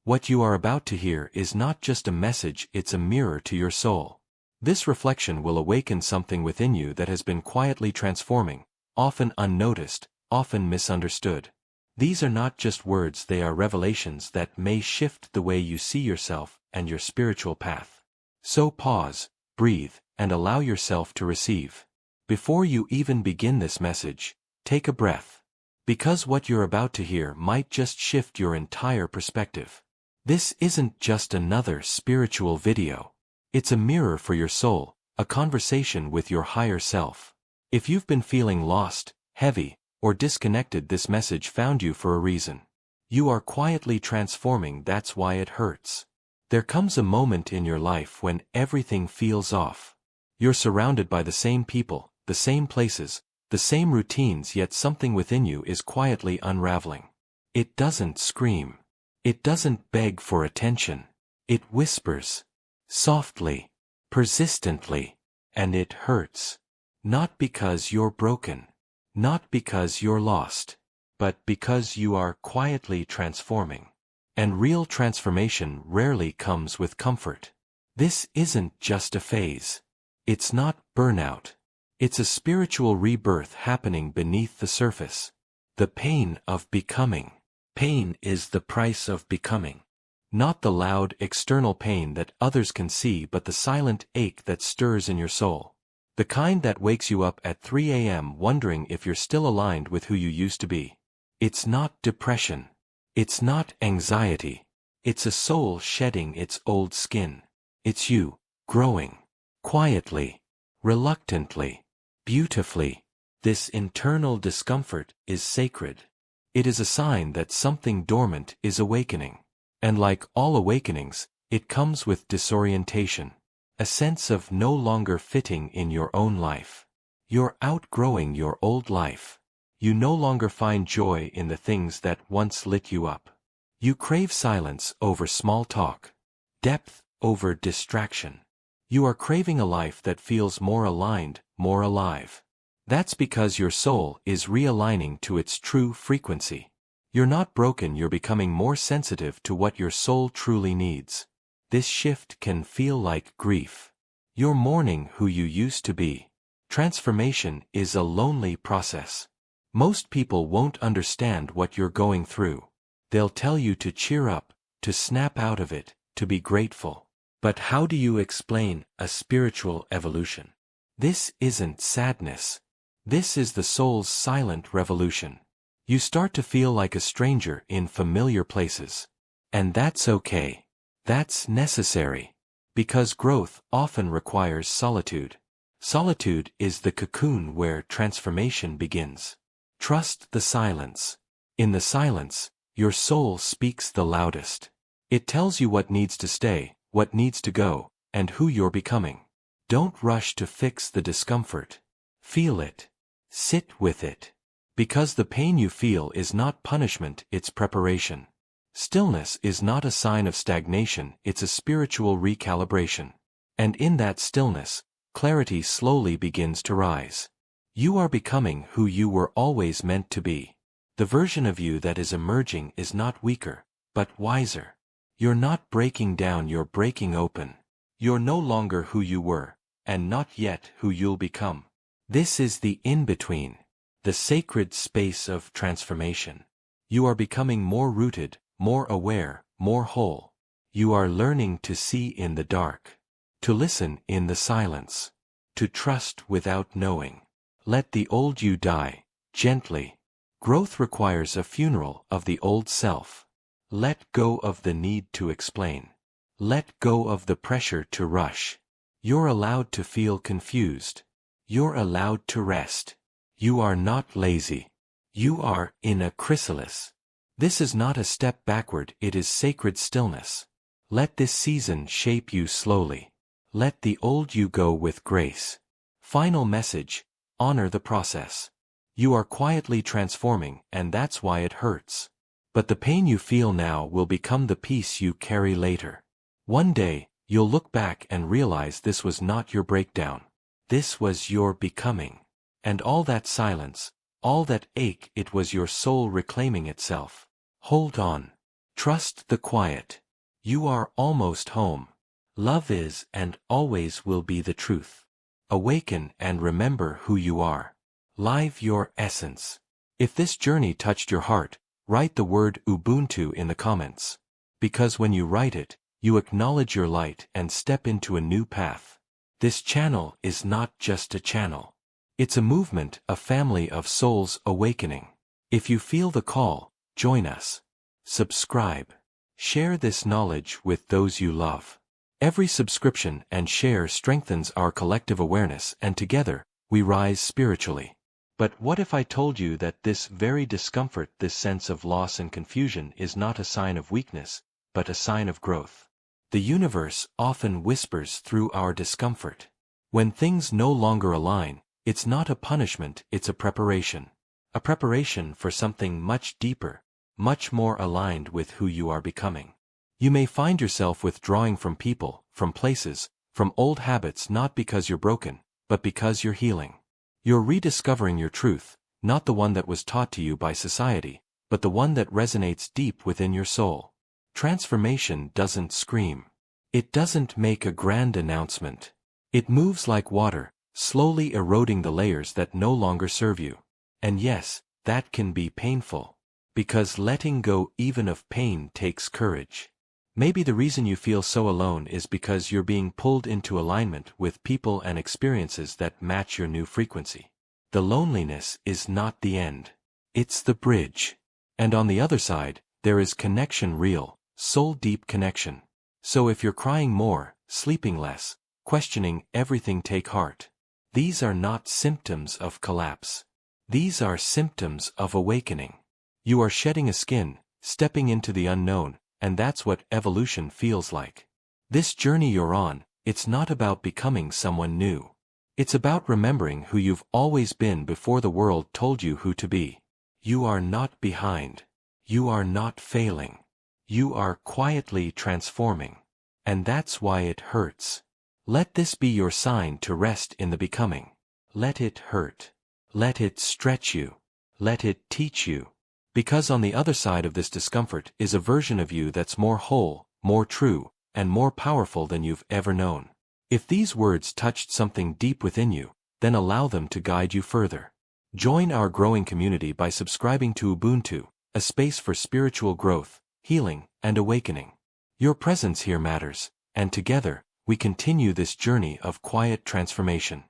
What you are about to hear is not just a message, it's a mirror to your soul. This reflection will awaken something within you that has been quietly transforming, often unnoticed, often misunderstood. These are not just words, they are revelations that may shift the way you see yourself and your spiritual path. So pause, breathe, and allow yourself to receive. Before you even begin this message, take a breath. Because what you're about to hear might just shift your entire perspective. This isn't just another spiritual video. It's a mirror for your soul, a conversation with your higher self. If you've been feeling lost, heavy, or disconnected, this message found you for a reason. You are quietly transforming, that's why it hurts. There comes a moment in your life when everything feels off. You're surrounded by the same people, the same places, the same routines, yet something within you is quietly unraveling. It doesn't scream. It doesn't beg for attention. It whispers. Softly. Persistently. And it hurts. Not because you're broken. Not because you're lost. But because you are quietly transforming. And real transformation rarely comes with comfort. This isn't just a phase. It's not burnout. It's a spiritual rebirth happening beneath the surface. The pain of becoming. Pain is the price of becoming. Not the loud external pain that others can see, but the silent ache that stirs in your soul. The kind that wakes you up at 3 a.m. wondering if you're still aligned with who you used to be. It's not depression. It's not anxiety. It's a soul shedding its old skin. It's you, growing. Quietly. Reluctantly. Beautifully. This internal discomfort is sacred. It is a sign that something dormant is awakening. And like all awakenings, it comes with disorientation. A sense of no longer fitting in your own life. You're outgrowing your old life. You no longer find joy in the things that once lit you up. You crave silence over small talk. Depth over distraction. You are craving a life that feels more aligned, more alive. That's because your soul is realigning to its true frequency. You're not broken, you're becoming more sensitive to what your soul truly needs. This shift can feel like grief. You're mourning who you used to be. Transformation is a lonely process. Most people won't understand what you're going through. They'll tell you to cheer up, to snap out of it, to be grateful. But how do you explain a spiritual evolution? This isn't sadness. This is the soul's silent revolution. You start to feel like a stranger in familiar places. And that's okay. That's necessary. Because growth often requires solitude. Solitude is the cocoon where transformation begins. Trust the silence. In the silence, your soul speaks the loudest. It tells you what needs to stay, what needs to go, and who you're becoming. Don't rush to fix the discomfort. Feel it. Sit with it. Because the pain you feel is not punishment, it's preparation. Stillness is not a sign of stagnation, it's a spiritual recalibration. And in that stillness, clarity slowly begins to rise. You are becoming who you were always meant to be. The version of you that is emerging is not weaker, but wiser. You're not breaking down, you're breaking open. You're no longer who you were, and not yet who you'll become. This is the in-between, the sacred space of transformation. You are becoming more rooted, more aware, more whole. You are learning to see in the dark, to listen in the silence, to trust without knowing. Let the old you die, gently. Growth requires a funeral of the old self. Let go of the need to explain. Let go of the pressure to rush. You're allowed to feel confused. You're allowed to rest. You are not lazy. You are in a chrysalis. This is not a step backward, it is sacred stillness. Let this season shape you slowly. Let the old you go with grace. Final message, honor the process. You are quietly transforming, and that's why it hurts. But the pain you feel now will become the peace you carry later. One day, you'll look back and realize this was not your breakdown. This was your becoming. And all that silence, all that ache, it was your soul reclaiming itself. Hold on. Trust the quiet. You are almost home. Love is and always will be the truth. Awaken and remember who you are. Live your essence. If this journey touched your heart, write the word Ubuntu in the comments. Because when you write it, you acknowledge your light and step into a new path. This channel is not just a channel. It's a movement, a family of souls awakening. If you feel the call, join us. Subscribe. Share this knowledge with those you love. Every subscription and share strengthens our collective awareness, and together, we rise spiritually. But what if I told you that this very discomfort, this sense of loss and confusion, is not a sign of weakness, but a sign of growth? The universe often whispers through our discomfort. When things no longer align, it's not a punishment, it's a preparation. A preparation for something much deeper, much more aligned with who you are becoming. You may find yourself withdrawing from people, from places, from old habits, not because you're broken, but because you're healing. You're rediscovering your truth, not the one that was taught to you by society, but the one that resonates deep within your soul. Transformation doesn't scream. It doesn't make a grand announcement. It moves like water, slowly eroding the layers that no longer serve you. And yes, that can be painful. Because letting go even of pain takes courage. Maybe the reason you feel so alone is because you're being pulled into alignment with people and experiences that match your new frequency. The loneliness is not the end. It's the bridge. And on the other side, there is connection, real, soul-deep connection. So if you're crying more, sleeping less, questioning everything, take heart. These are not symptoms of collapse. These are symptoms of awakening. You are shedding a skin, stepping into the unknown, and that's what evolution feels like. This journey you're on, it's not about becoming someone new. It's about remembering who you've always been before the world told you who to be. You are not behind. You are not failing. You are quietly transforming. And that's why it hurts. Let this be your sign to rest in the becoming. Let it hurt. Let it stretch you. Let it teach you. Because on the other side of this discomfort is a version of you that's more whole, more true, and more powerful than you've ever known. If these words touched something deep within you, then allow them to guide you further. Join our growing community by subscribing to Ubuntu, a space for spiritual growth, healing, and awakening. Your presence here matters, and together, we continue this journey of quiet transformation.